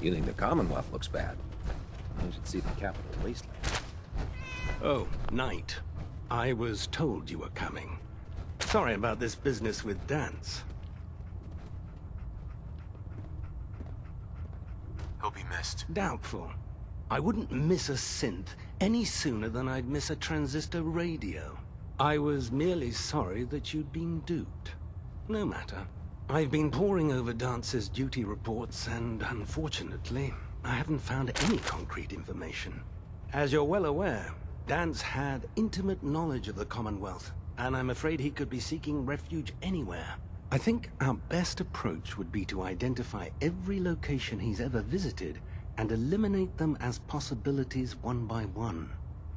You think the Commonwealth looks bad? You should see the capital wasteland. Oh, Knight. I was told you were coming. Sorry about this business with Dan's. He'll be missed. Doubtful. I wouldn't miss a synth any sooner than I'd miss a transistor radio. I was merely sorry that you'd been duped. No matter. I've been poring over Dance's duty reports, and unfortunately, I haven't found any concrete information. As you're well aware, Dance had intimate knowledge of the Commonwealth, and I'm afraid he could be seeking refuge anywhere. I think our best approach would be to identify every location he's ever visited and eliminate them as possibilities one by one.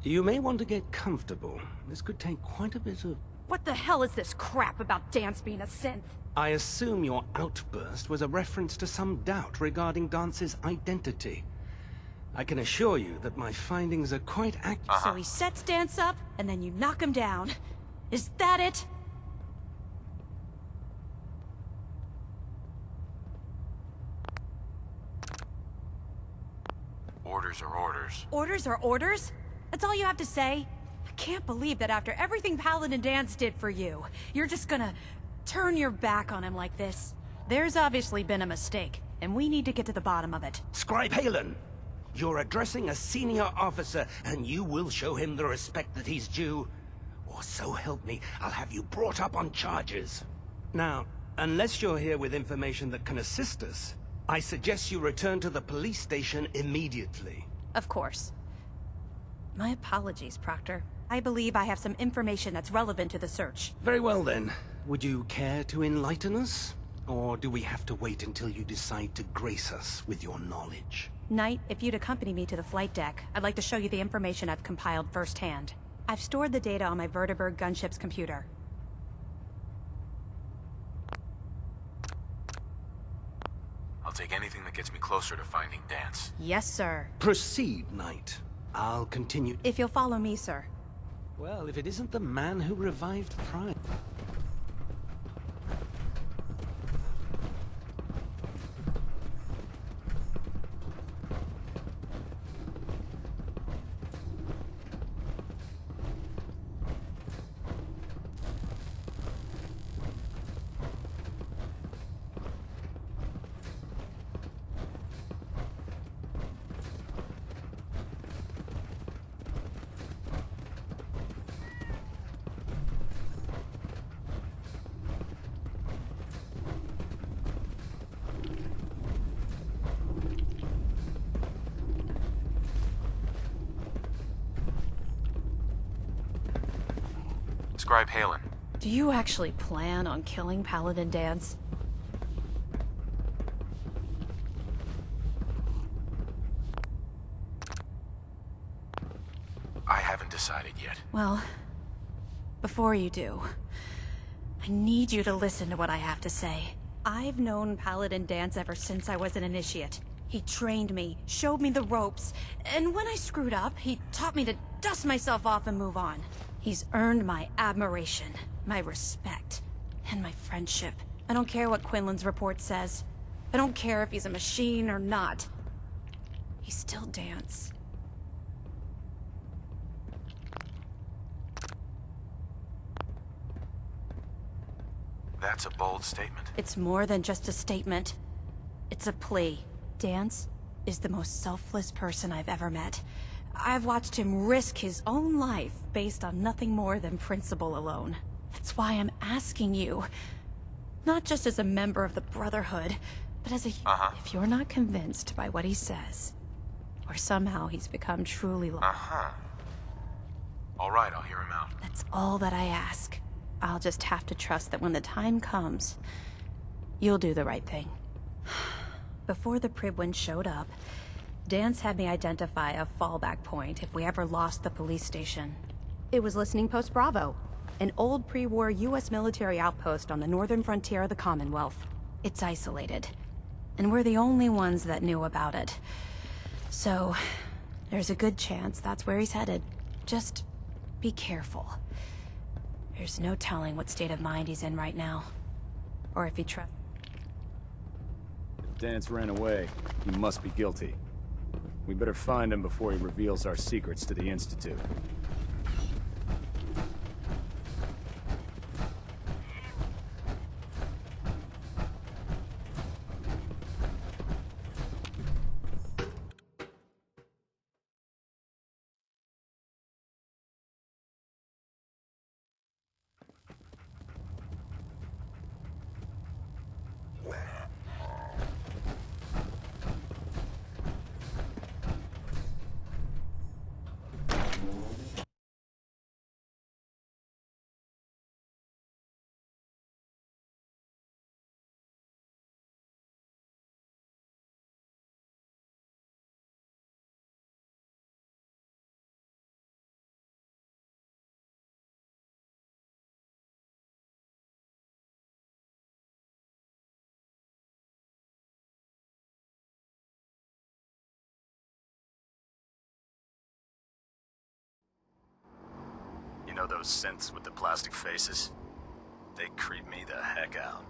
You may want to get comfortable. This could take quite a bit of... What the hell is this crap about Dan's being a synth? I assume your outburst was a reference to some doubt regarding Dance's identity. I can assure you that my findings are quite accurate. So he sets Dance up, and then you knock him down. Is that it? Orders are orders. Orders are orders? That's all you have to say? I can't believe that after everything Paladin Dance did for you, you're just gonna turn your back on him like this. There's obviously been a mistake, and we need to get to the bottom of it. Scribe Halen! You're addressing a senior officer, and you will show him the respect that he's due. Or so help me, I'll have you brought up on charges. Now, unless you're here with information that can assist us, I suggest you return to the police station immediately. Of course. My apologies, Proctor. I believe I have some information that's relevant to the search. Very well then. Would you care to enlighten us? Or do we have to wait until you decide to grace us with your knowledge? Knight, if you'd accompany me to the flight deck, I'd like to show you the information I've compiled firsthand. I've stored the data on my Vertibird gunship's computer. I'll take anything that gets me closer to finding Dance. Yes, sir. Proceed, Knight. I'll continue. If you'll follow me, sir. Well, if it isn't the man who revived Prime. Scribe Halen. Do you actually plan on killing Paladin Dance? I haven't decided yet. Well, before you do, I need you to listen to what I have to say. I've known Paladin Dance ever since I was an initiate. He trained me, showed me the ropes, and when I screwed up, he taught me to dust myself off and move on. He's earned my admiration, my respect, and my friendship. I don't care what Quinlan's report says. I don't care if he's a machine or not. He's still Dance. That's a bold statement. It's more than just a statement. It's a plea. Dance is the most selfless person I've ever met. I've watched him risk his own life based on nothing more than principle alone. That's why I'm asking you. Not just as a member of the Brotherhood, but as a... If you're not convinced by what he says, or somehow he's become truly... All right, I'll hear him out. That's all that I ask. I'll just have to trust that when the time comes, you'll do the right thing. Before the Pribwin showed up, Dance had me identify a fallback point if we ever lost the police station. It was Listening Post Bravo, an old pre-war US military outpost on the northern frontier of the Commonwealth. It's isolated, and we're the only ones that knew about it. So, there's a good chance that's where he's headed. Just be careful. There's no telling what state of mind he's in right now. Or if he trusts... Dan's ran away. He must be guilty. We better find him before he reveals our secrets to the Institute. You know those synths with the plastic faces? They creep me the heck out.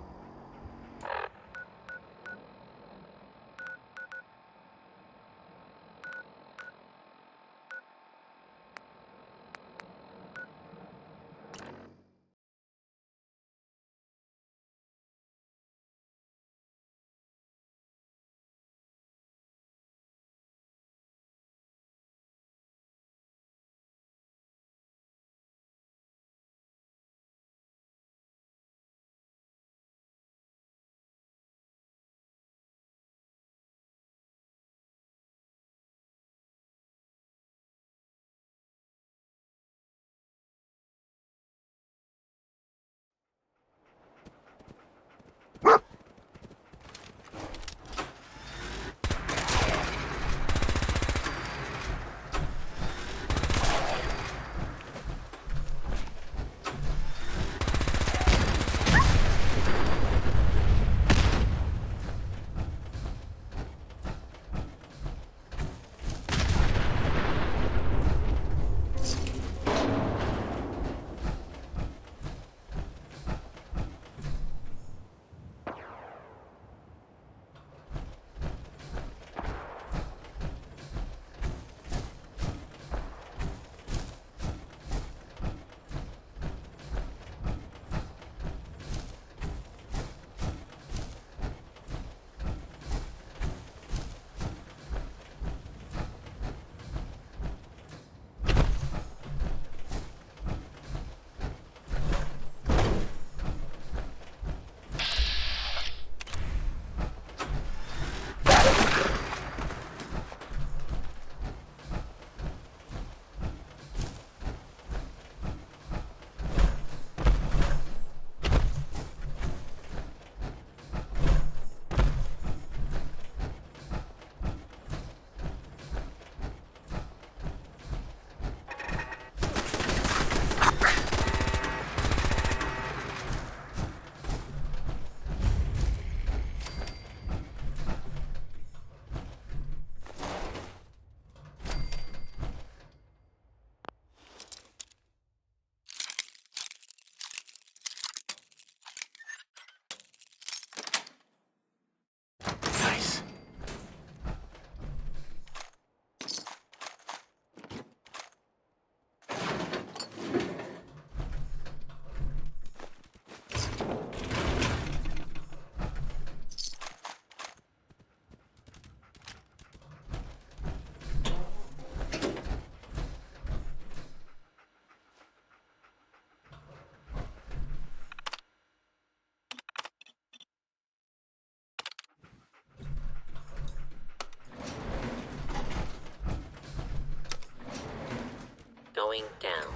Going down.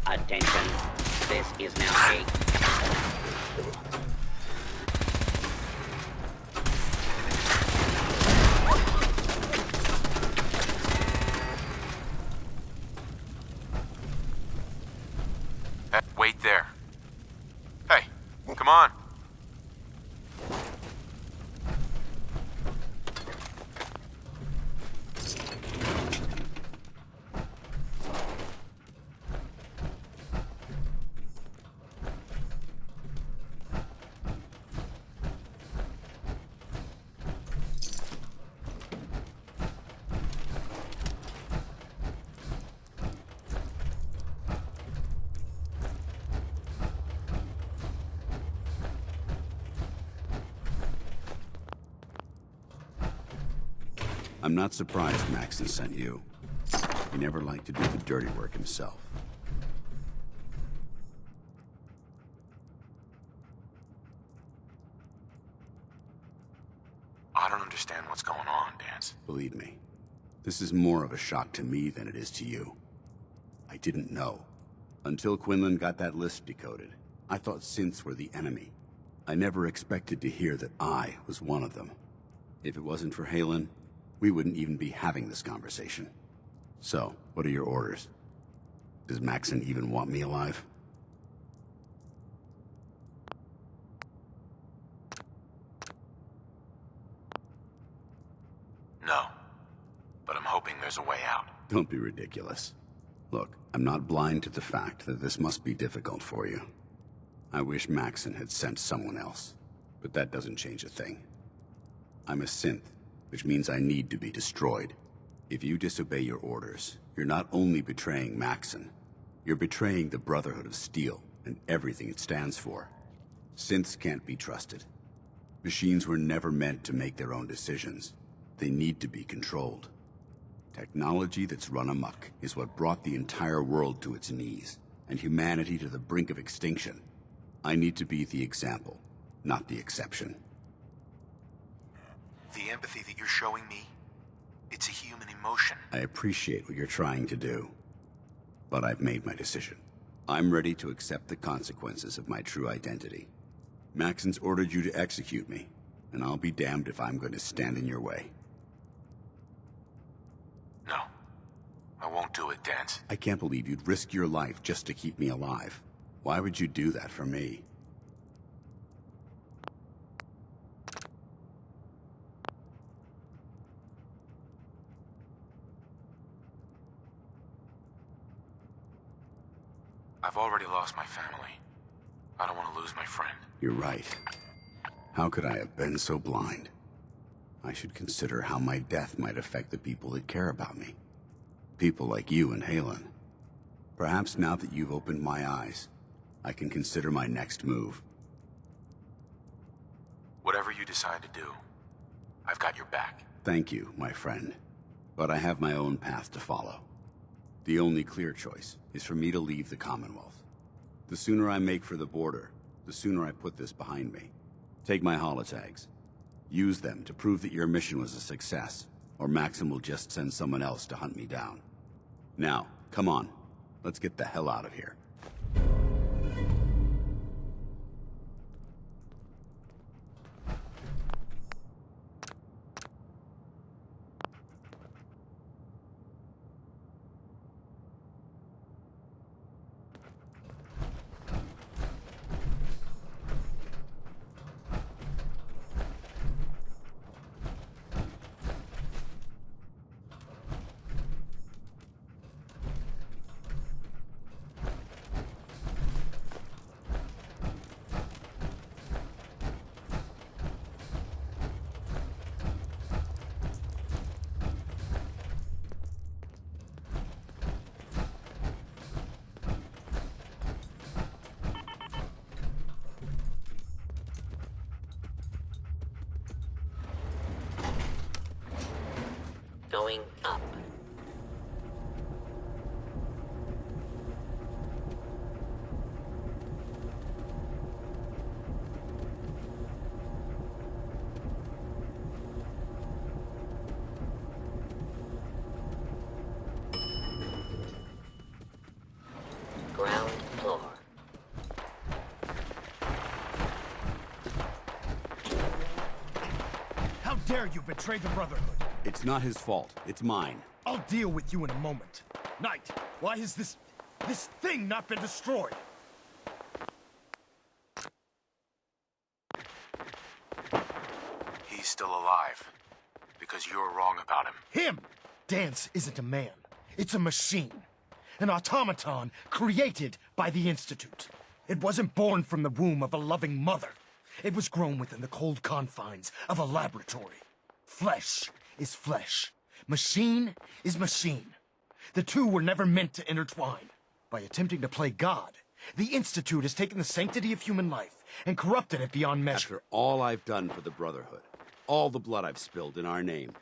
Attention, this is now a... Wait there. Hey, come on. I'm not surprised Maxon sent you. He never liked to do the dirty work himself. I don't understand what's going on, Danz. Believe me, this is more of a shock to me than it is to you. I didn't know. Until Quinlan got that list decoded, I thought synths were the enemy. I never expected to hear that I was one of them. If it wasn't for Halen, we wouldn't even be having this conversation. So, what are your orders? Does Maxon even want me alive? No. But I'm hoping there's a way out. Don't be ridiculous. Look, I'm not blind to the fact that this must be difficult for you. I wish Maxon had sent someone else, but that doesn't change a thing. I'm a synth, which means I need to be destroyed. If you disobey your orders, you're not only betraying Maxon, you're betraying the Brotherhood of Steel and everything it stands for. Synths can't be trusted. Machines were never meant to make their own decisions. They need to be controlled. Technology that's run amok is what brought the entire world to its knees, and humanity to the brink of extinction. I need to be the example, not the exception. The empathy that you're showing me, it's a human emotion. I appreciate what you're trying to do, but I've made my decision. I'm ready to accept the consequences of my true identity. Maxon's ordered you to execute me, and I'll be damned if I'm going to stand in your way. No. I won't do it, Danz. I can't believe you'd risk your life just to keep me alive. Why would you do that for me? I've already lost my family. I don't want to lose my friend. You're right. How could I have been so blind? I should consider how my death might affect the people that care about me. People like you and Halen. Perhaps now that you've opened my eyes, I can consider my next move. Whatever you decide to do, I've got your back. Thank you, my friend. But I have my own path to follow. The only clear choice is for me to leave the Commonwealth. The sooner I make for the border, the sooner I put this behind me. Take my holotags. Use them to prove that your mission was a success, or Maxim will just send someone else to hunt me down. Now, come on. Let's get the hell out of here. Going up. Ground floor. How dare you betray the Brotherhood? It's not his fault. It's mine. I'll deal with you in a moment. Knight, why has this thing not been destroyed? He's still alive. Because you're wrong about him. Him! Danse isn't a man. It's a machine. An automaton created by the Institute. It wasn't born from the womb of a loving mother. It was grown within the cold confines of a laboratory. Flesh is flesh. Machine is machine. The two were never meant to intertwine. By attempting to play God, the Institute has taken the sanctity of human life and corrupted it beyond measure. After all I've done for the Brotherhood, all the blood I've spilled in our name,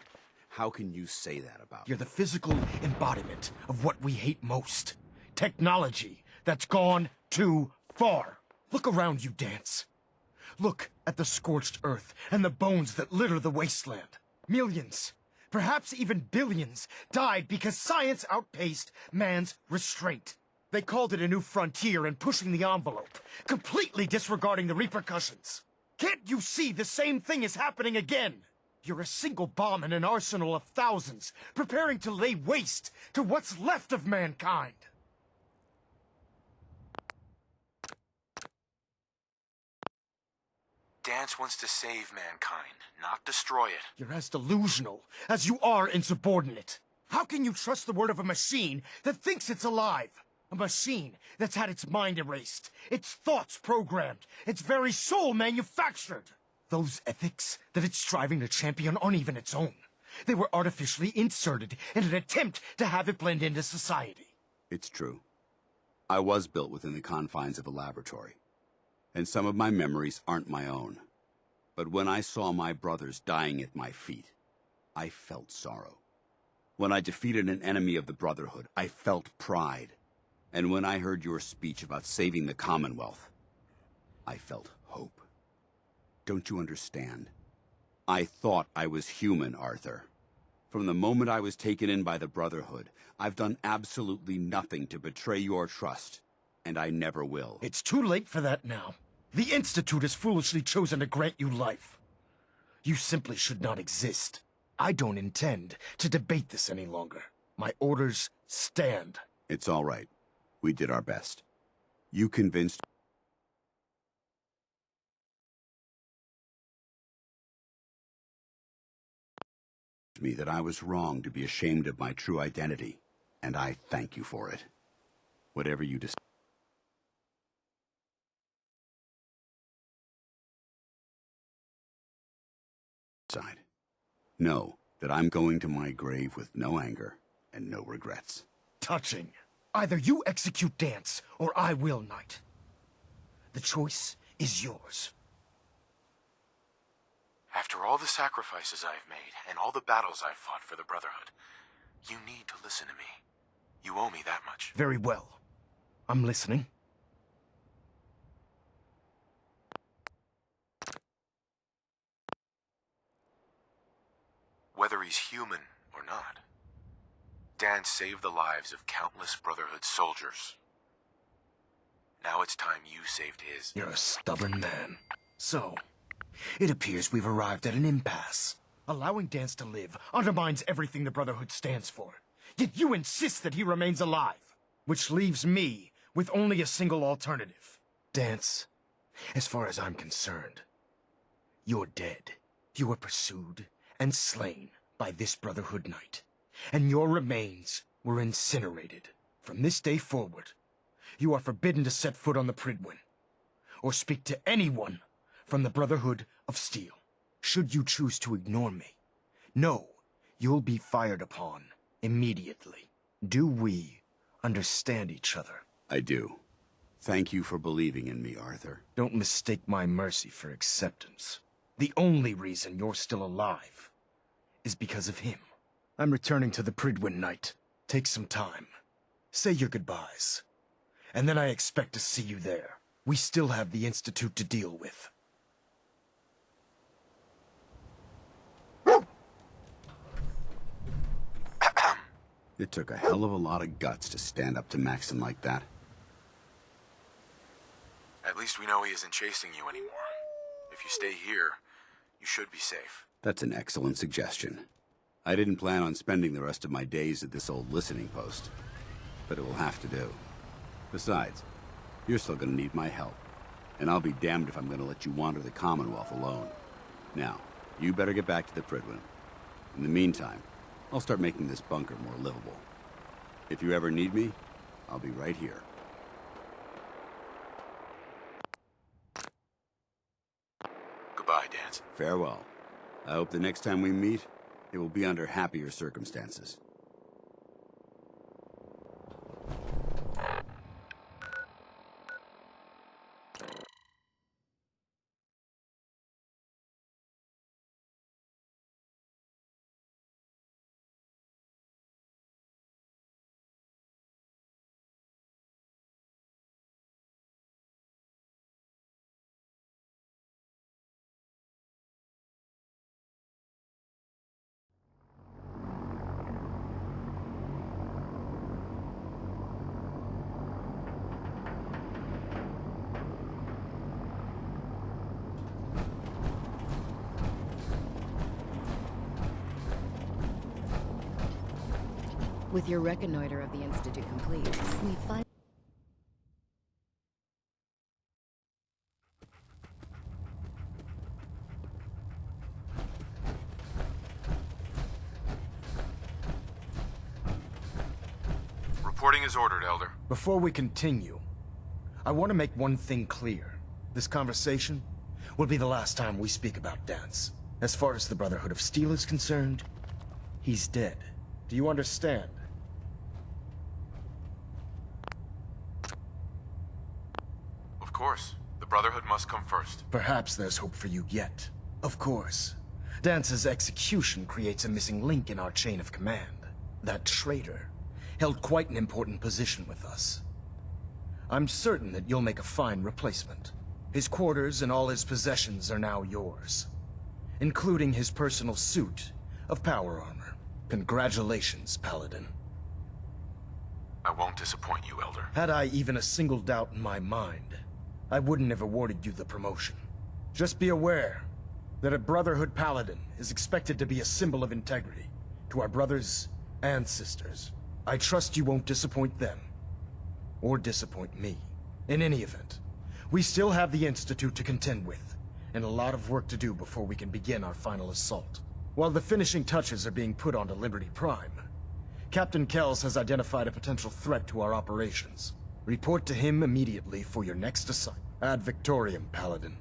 How can you say that about You're me? the physical embodiment of what we hate most. Technology that's gone too far. Look around you, Danse. Look at the scorched earth and the bones that litter the wasteland. Millions, perhaps even billions, died because science outpaced man's restraint. They called it a new frontier and pushing the envelope, completely disregarding the repercussions. Can't you see the same thing is happening again? You're a single bomb in an arsenal of thousands, preparing to lay waste to what's left of mankind. Danse wants to save mankind, not destroy it. You're as delusional as you are insubordinate. How can you trust the word of a machine that thinks it's alive? A machine that's had its mind erased, its thoughts programmed, its very soul manufactured. Those ethics that it's striving to champion aren't even its own. They were artificially inserted in an attempt to have it blend into society. It's true. I was built within the confines of a laboratory, and some of my memories aren't my own. But when I saw my brothers dying at my feet, I felt sorrow. When I defeated an enemy of the Brotherhood, I felt pride. And when I heard your speech about saving the Commonwealth, I felt hope. Don't you understand? I thought I was human, Arthur. From the moment I was taken in by the Brotherhood, I've done absolutely nothing to betray your trust, and I never will. It's too late for that now. The Institute has foolishly chosen to grant you life. You simply should not exist. I don't intend to debate this any longer. My orders stand. It's all right. We did our best. You convinced me that I was wrong to be ashamed of my true identity, and I thank you for it. Whatever you decide. Know that I'm going to my grave with no anger and no regrets. Touching. Either you execute Danse, or I will, Knight. The choice is yours. After all the sacrifices I've made, and all the battles I've fought for the Brotherhood, you need to listen to me. You owe me that much. Very well. I'm listening. Whether he's human or not, Danse saved the lives of countless Brotherhood soldiers. Now it's time you saved his. You're a stubborn man. So, it appears we've arrived at an impasse. Allowing Danse to live undermines everything the Brotherhood stands for. Yet you insist that he remains alive. Which leaves me with only a single alternative. Danse, as far as I'm concerned, you're dead. You were pursued and slain by this Brotherhood Knight, and your remains were incinerated. From this day forward, you are forbidden to set foot on the Prydwen, or speak to anyone from the Brotherhood of Steel. Should you choose to ignore me, know you'll be fired upon immediately. Do we understand each other? I do. Thank you for believing in me, Arthur. Don't mistake my mercy for acceptance. The only reason you're still alive is because of him. I'm returning to the Prydwen, Knight. Take some time. Say your goodbyes. And then I expect to see you there. We still have the Institute to deal with. It took a hell of a lot of guts to stand up to Maxon like that. At least we know he isn't chasing you anymore. If you stay here, you should be safe. That's an excellent suggestion. I didn't plan on spending the rest of my days at this old listening post, but it will have to do. Besides, you're still gonna need my help, and I'll be damned if I'm gonna let you wander the Commonwealth alone. Now, you better get back to the Prydwen. In the meantime, I'll start making this bunker more livable. If you ever need me, I'll be right here. Goodbye, Danse. Farewell. I hope the next time we meet, it will be under happier circumstances. With your reconnoiter of the Institute complete, we find... Reporting is ordered, Elder. Before we continue, I want to make one thing clear. This conversation will be the last time we speak about Dan's. As far as the Brotherhood of Steel is concerned, he's dead. Do you understand? Of course. The Brotherhood must come first. Perhaps there's hope for you yet. Of course. Dance's execution creates a missing link in our chain of command. That traitor held quite an important position with us. I'm certain that you'll make a fine replacement. His quarters and all his possessions are now yours, including his personal suit of power armor. Congratulations, Paladin. I won't disappoint you, Elder. Had I even a single doubt in my mind, I wouldn't have awarded you the promotion. Just be aware that a Brotherhood Paladin is expected to be a symbol of integrity to our brothers and sisters. I trust you won't disappoint them, or disappoint me. In any event, we still have the Institute to contend with, and a lot of work to do before we can begin our final assault. While the finishing touches are being put onto Liberty Prime, Captain Kells has identified a potential threat to our operations. Report to him immediately for your next assignment. Ad Victoriam, Paladin.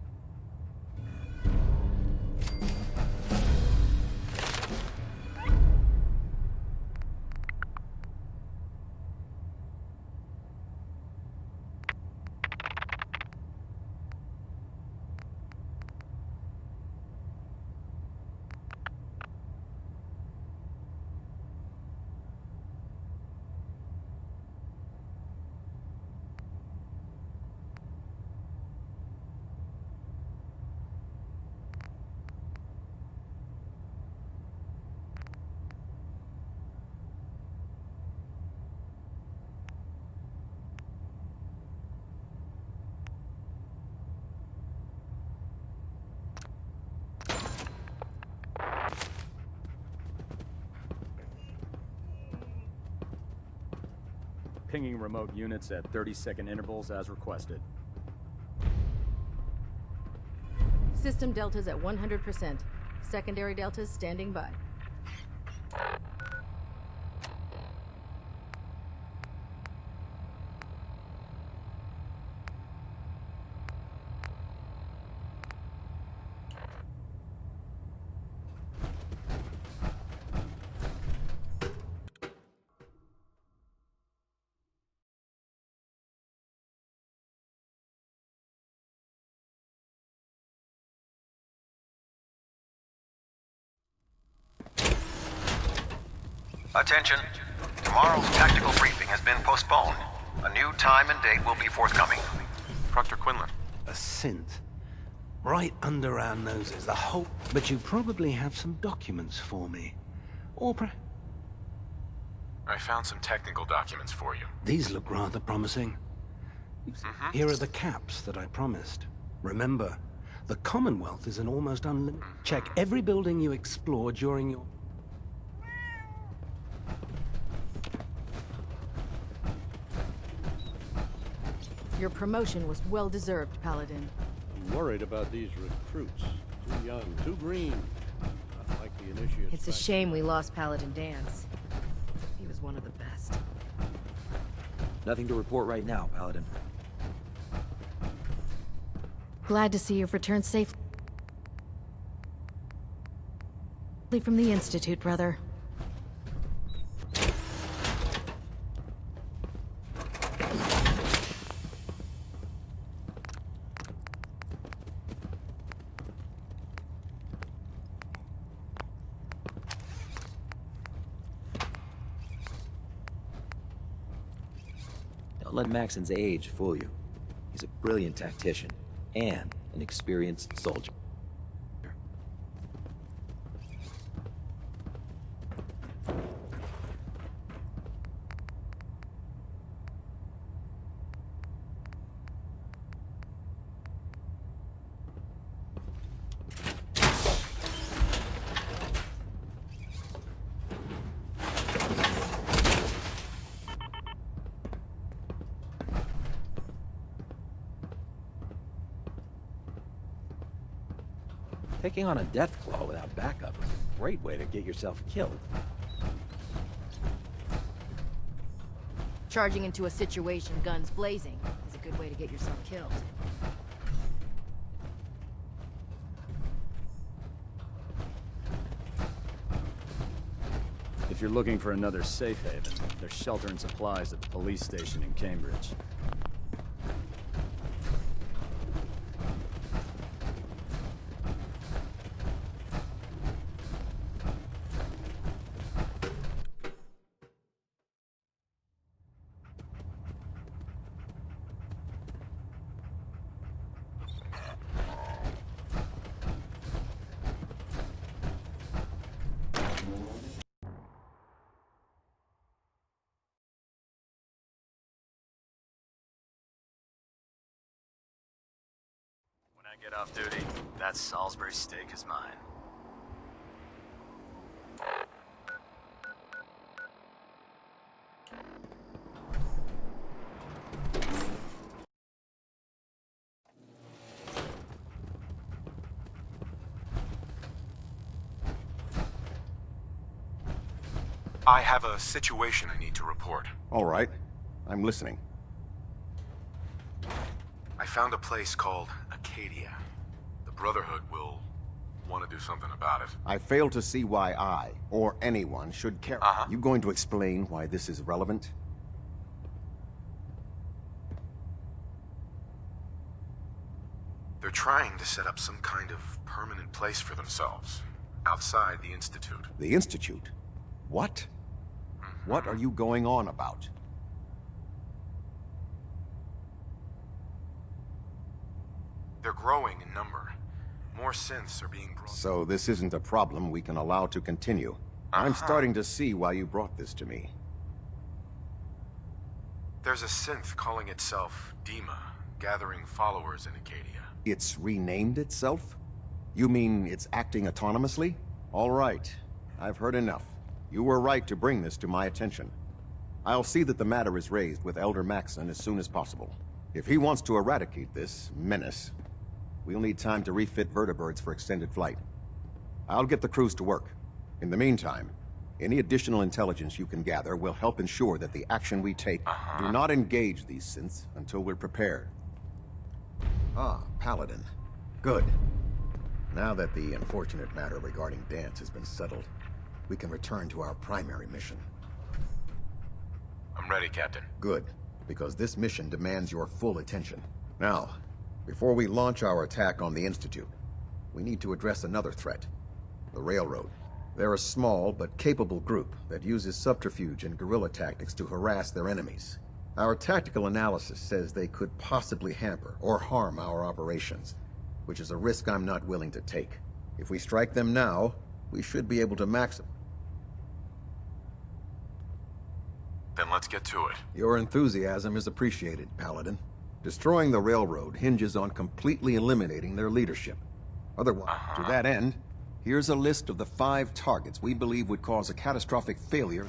Pinging remote units at 30-second intervals as requested. System deltas at 100%. Secondary deltas standing by. Attention. Tomorrow's tactical briefing has been postponed. A new time and date will be forthcoming. Proctor Quinlan. A synth. Right under our noses, the whole... But you probably have some documents for me. Or I found some technical documents for you. These look rather promising. Here are the caps that I promised. Remember, the Commonwealth is an almost unlimited... Check every building you explore during your... Your promotion was well-deserved, Paladin. I'm worried about these recruits. Too young, too green. Not like the initiates. It's a shame we lost Paladin Danse. He was one of the best. Nothing to report right now, Paladin. Glad to see you've returned safely from the Institute, brother. Don't let Maxon's age fool you. He's a brilliant tactician and an experienced soldier. Taking on a death claw without backup is a great way to get yourself killed. Charging into a situation guns blazing is a good way to get yourself killed. If you're looking for another safe haven, there's shelter and supplies at the police station in Cambridge. When I get off duty, that Salisbury steak is mine. I have a situation I need to report. All right. I'm listening. I found a place called Acadia. The Brotherhood will want to do something about it. I fail to see why I, or anyone, should care. You going to explain why this is relevant? They're trying to set up some kind of permanent place for themselves, outside the Institute. The Institute? What? What are you going on about? They're growing in number. More synths are being brought. So this isn't a problem we can allow to continue. I'm starting to see why you brought this to me. There's a synth calling itself Dima, gathering followers in Acadia. It's renamed itself? You mean it's acting autonomously? All right. I've heard enough. You were right to bring this to my attention. I'll see that the matter is raised with Elder Maxson as soon as possible. If he wants to eradicate this menace, we'll need time to refit vertibirds for extended flight. I'll get the crews to work. In the meantime, any additional intelligence you can gather will help ensure that the action we take do not engage these synths until we're prepared. Ah, Paladin. Good. Now that the unfortunate matter regarding Danse has been settled, we can return to our primary mission. I'm ready, Captain. Good, because this mission demands your full attention. Now, before we launch our attack on the Institute, we need to address another threat. The Railroad. They're a small but capable group that uses subterfuge and guerrilla tactics to harass their enemies. Our tactical analysis says they could possibly hamper or harm our operations, which is a risk I'm not willing to take. If we strike them now, we should be able to maximize. Then let's get to it. Your enthusiasm is appreciated, Paladin. Destroying the Railroad hinges on completely eliminating their leadership. Otherwise, to that end, here's a list of the 5 targets we believe would cause a catastrophic failure.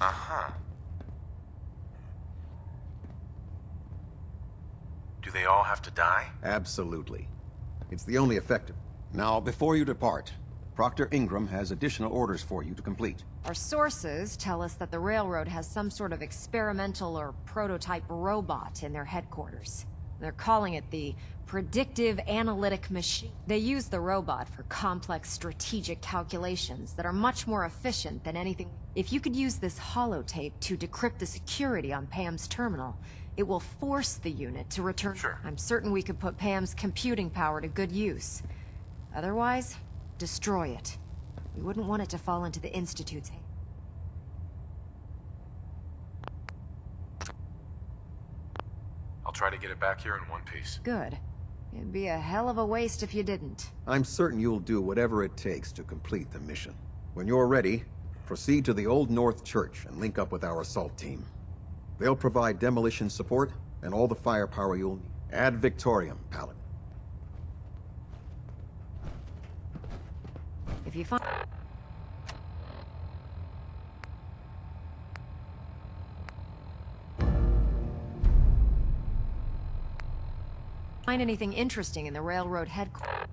Do they all have to die? Absolutely. It's the only effective. Now, before you depart, Proctor Ingram has additional orders for you to complete. Our sources tell us that the Railroad has some sort of experimental or prototype robot in their headquarters. They're calling it the Predictive Analytic Machine. They use the robot for complex strategic calculations that are much more efficient than anything. If you could use this holotape to decrypt the security on Pam's terminal, it will force the unit to return. Sure. I'm certain we could put Pam's computing power to good use. Otherwise, destroy it. We wouldn't want it to fall into the Institute's hands. I'll try to get it back here in one piece. Good. It'd be a hell of a waste if you didn't. I'm certain you'll do whatever it takes to complete the mission. When you're ready, proceed to the Old North Church and link up with our assault team. They'll provide demolition support and all the firepower you'll need. Ad Victoriam, Paladin. If you find... anything interesting in the Railroad headquarters...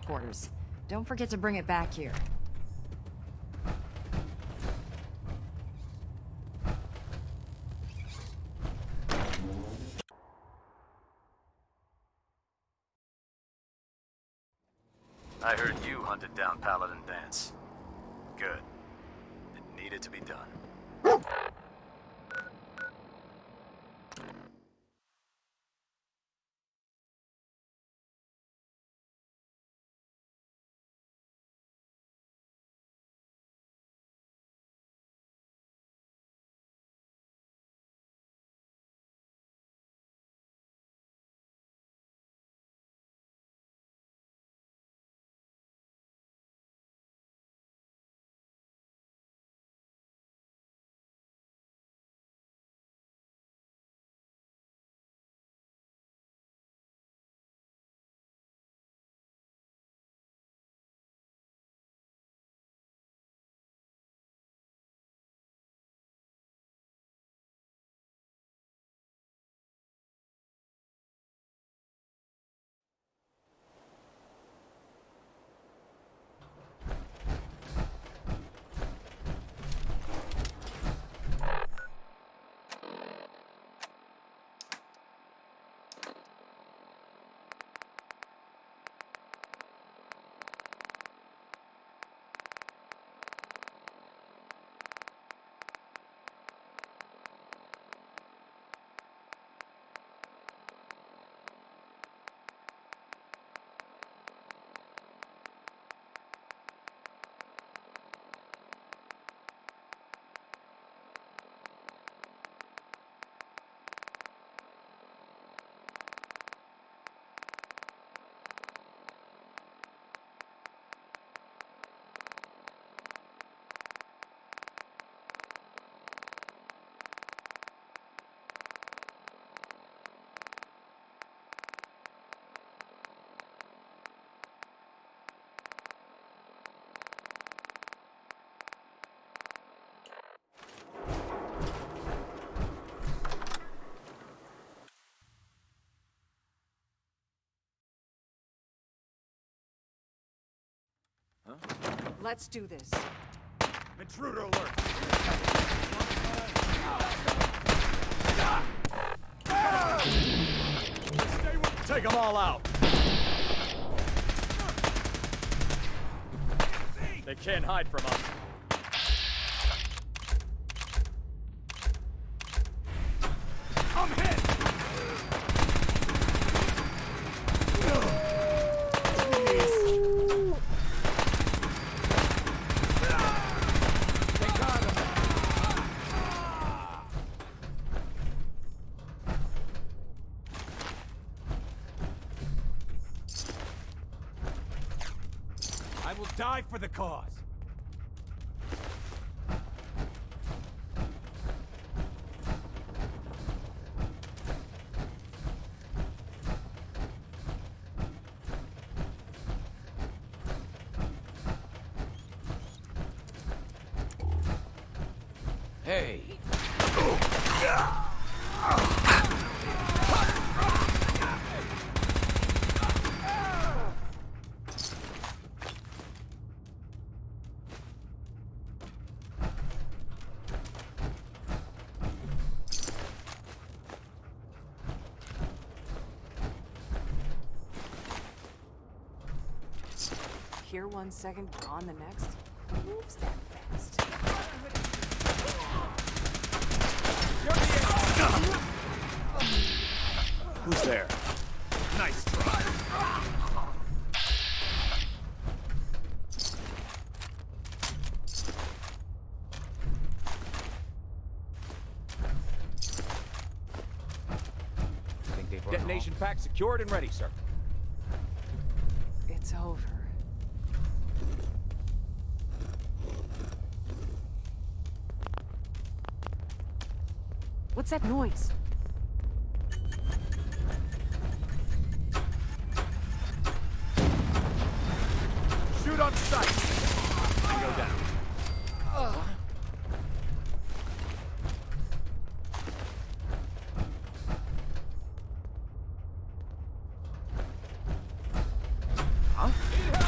headquarters. Don't forget to bring it back here. I heard you hunted down Paladin Danse. Good. It needed to be done. Let's do this. Intruder alert! Take them all out! They can't hide from us. I'm hit! I will die for the cause. Hey! Here 1 second, gone the next. Who moves that fast? Who's there? Nice try. Detonation pack secured and ready, sir. It's over. What's that noise? Shoot on sight! And go down. Huh?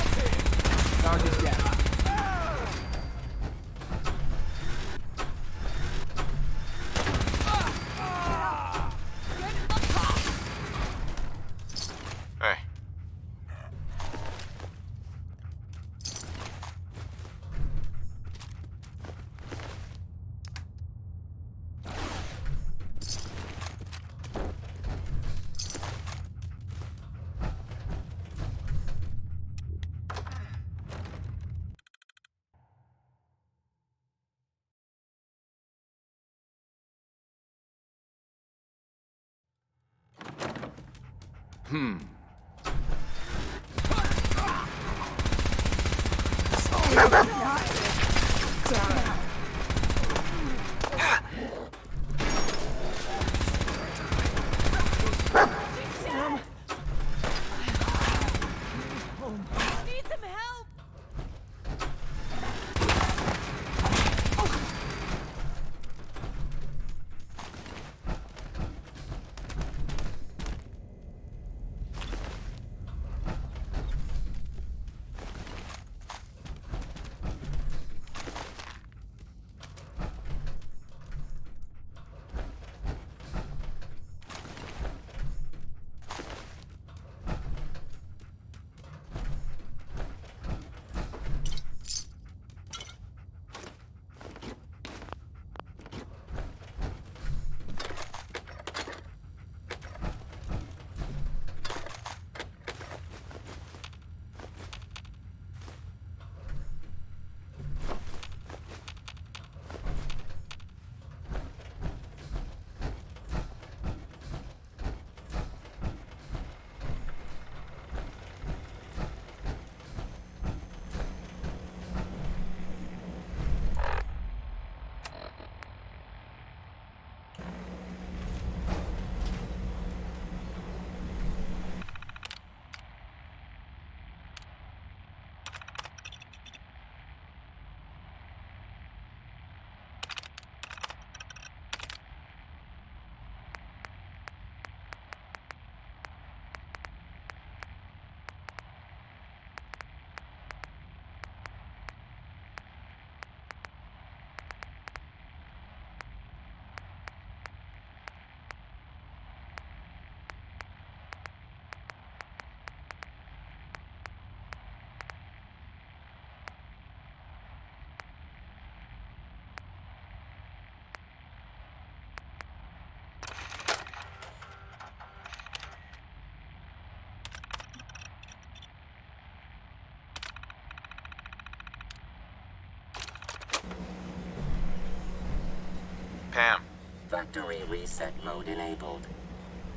Pam. Factory reset mode enabled.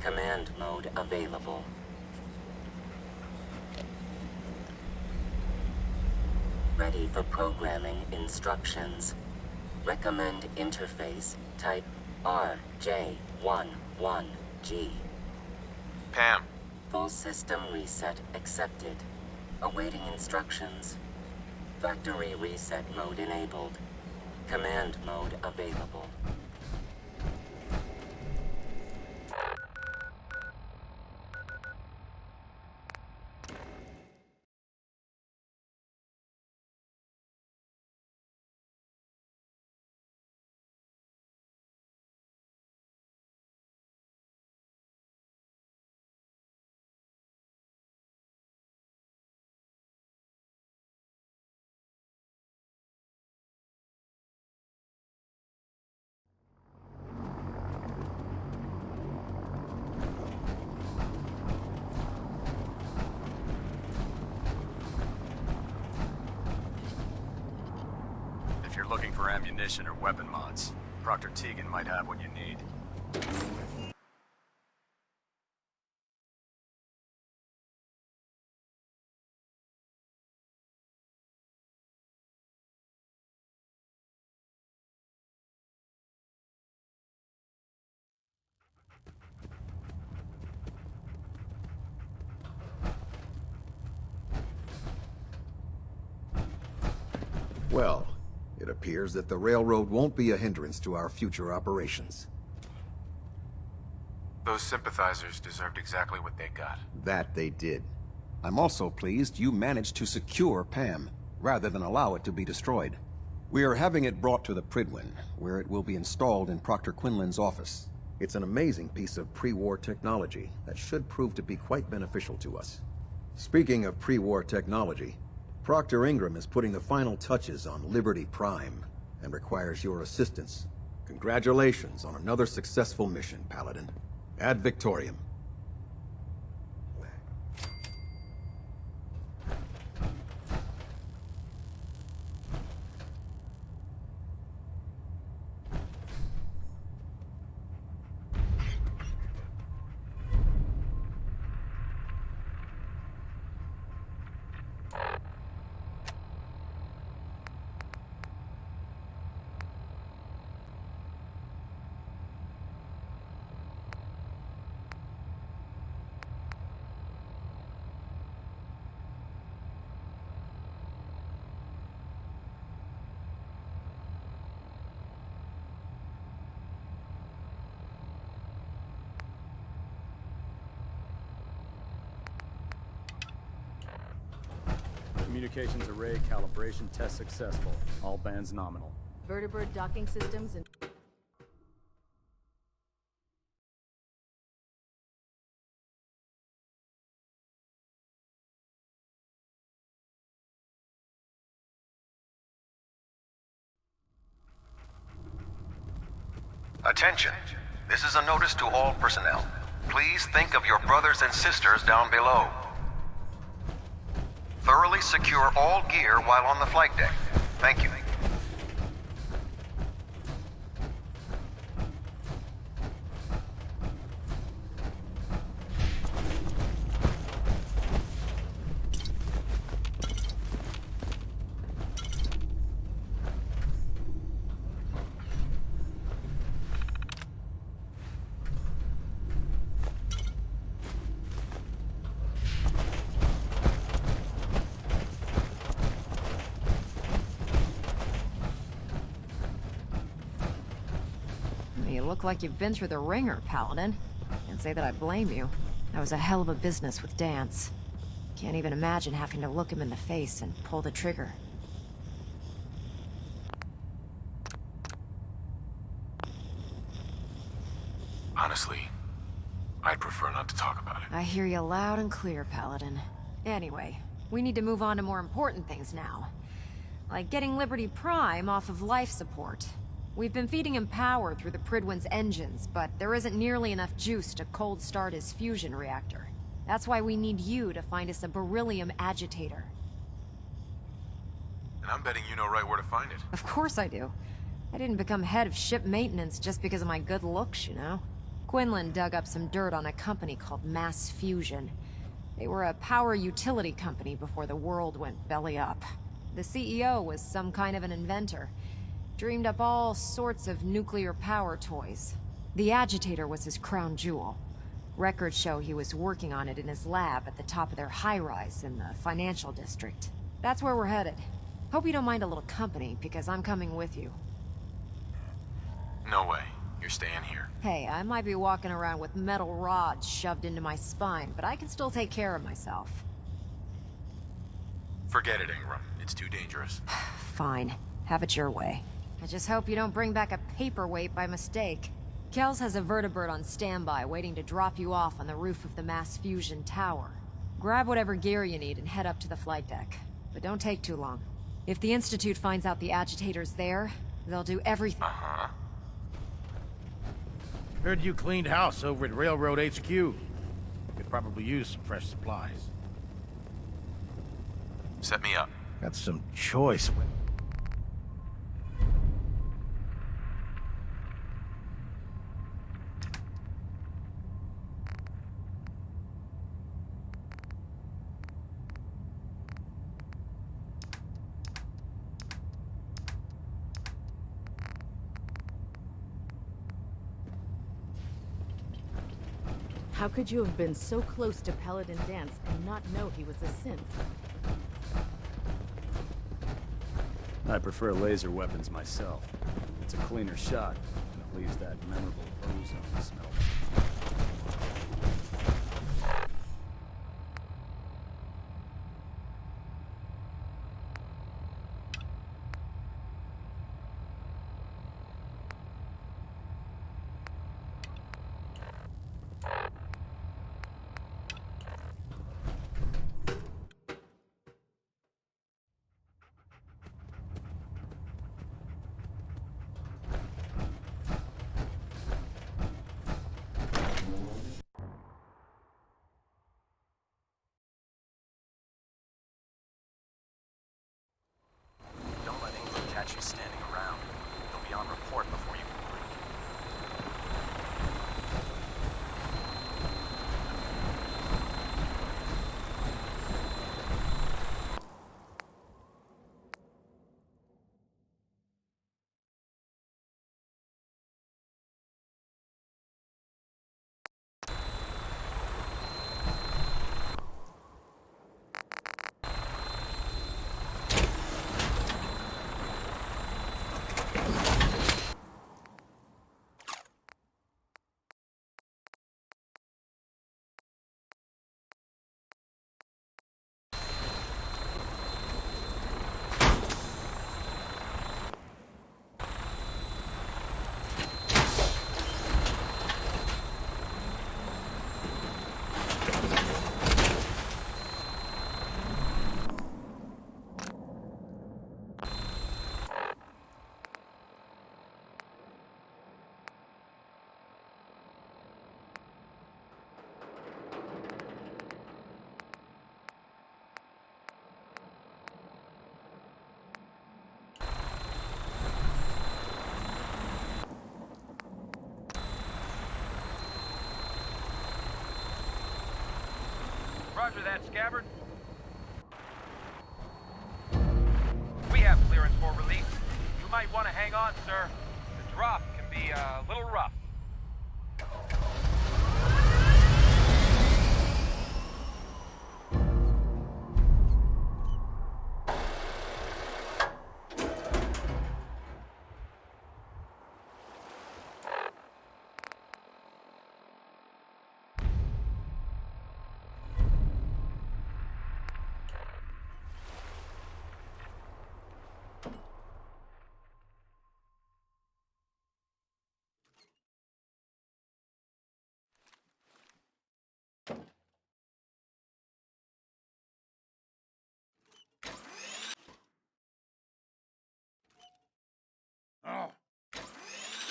Command mode available. Ready for programming instructions. Recommend interface type RJ11G. Pam. Full system reset accepted. Awaiting instructions. Factory reset mode enabled. Command mode available. If you're looking for ammunition or weapon mods, Proctor Tegan might have what you need. Well, it appears that the railroad won't be a hindrance to our future operations. Those sympathizers deserved exactly what they got. That they did. I'm also pleased you managed to secure Pam, rather than allow it to be destroyed. We are having it brought to the Pridwin, where it will be installed in Proctor Quinlan's office. It's an amazing piece of pre-war technology that should prove to be quite beneficial to us. Speaking of pre-war technology, Proctor Ingram is putting the final touches on Liberty Prime and requires your assistance. Congratulations on another successful mission, Paladin. Ad Victoriam. Communications array calibration test successful. All bands nominal. Vertibird docking systems and... Attention. This is a notice to all personnel. Please think of your brothers and sisters down below. Thoroughly secure all gear while on the flight deck. Thank you. You look like you've been through the ringer, Paladin. Can't say that I blame you. That was a hell of a business with Danse. Can't even imagine having to look him in the face and pull the trigger. Honestly, I'd prefer not to talk about it. I hear you loud and clear, Paladin. Anyway, we need to move on to more important things now. Like getting Liberty Prime off of life support. We've been feeding him power through the Pridwin's engines, but there isn't nearly enough juice to cold start his fusion reactor. That's why we need you to find us a beryllium agitator. And I'm betting you know right where to find it. Of course I do. I didn't become head of ship maintenance just because of my good looks, you know? Quinlan dug up some dirt on a company called Mass Fusion. They were a power utility company before the world went belly up. The CEO was some kind of an inventor. Dreamed up all sorts of nuclear power toys. The agitator was his crown jewel. Records show he was working on it in his lab at the top of their high-rise in the financial district. That's where we're headed. Hope you don't mind a little company, because I'm coming with you. No way. You're staying here. Hey, I might be walking around with metal rods shoved into my spine, but I can still take care of myself. Forget it, Ingram. It's too dangerous. Fine. Have it your way. I just hope you don't bring back a paperweight by mistake. Kells has a vertibird on standby, waiting to drop you off on the roof of the Mass Fusion Tower. Grab whatever gear you need and head up to the flight deck. But don't take too long. If the Institute finds out the agitator's there, they'll do everything. Uh-huh. Heard you cleaned house over at Railroad HQ. Could probably use some fresh supplies. Set me up. Got some choice. How could you have been so close to Paladin Danse and not know he was a synth? I prefer laser weapons myself. It's a cleaner shot, and it leaves that memorable ozone smell. Roger that, Scabbard. We have clearance for release. You might want to hang on, sir. The drop can be a little rough. Oh,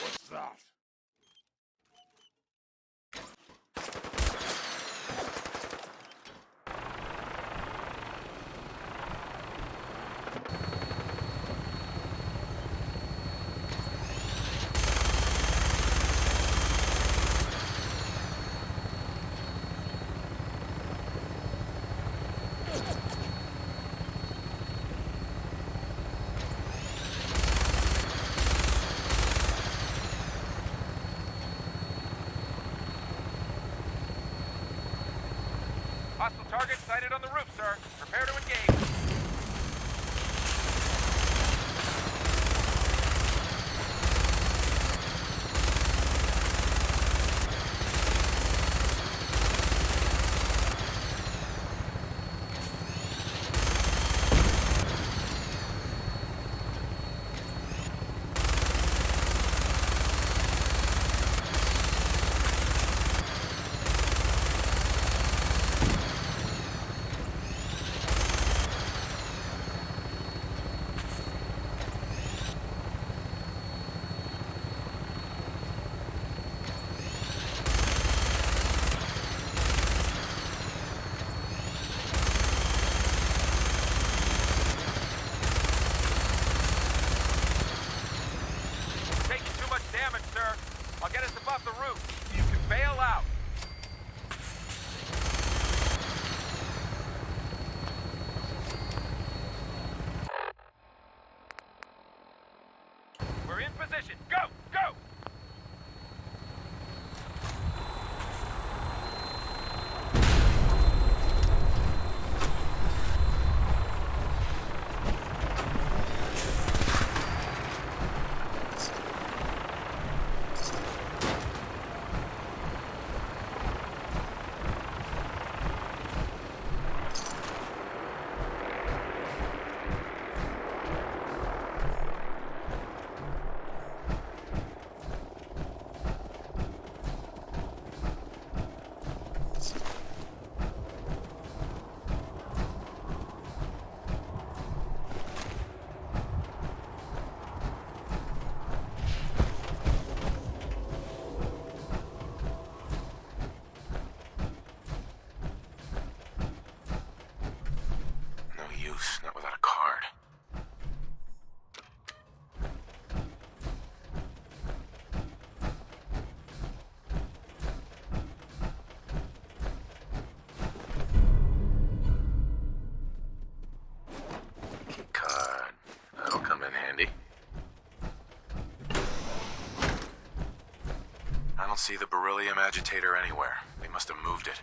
what's that? Hostile target sighted on the roof, sir. Prepare to engage. Damage, sir. I'll get us above the roof. You can bail out. We're in position. Go! Go! Not without a card. Card. That'll come in handy. I don't see the beryllium agitator anywhere. They must have moved it.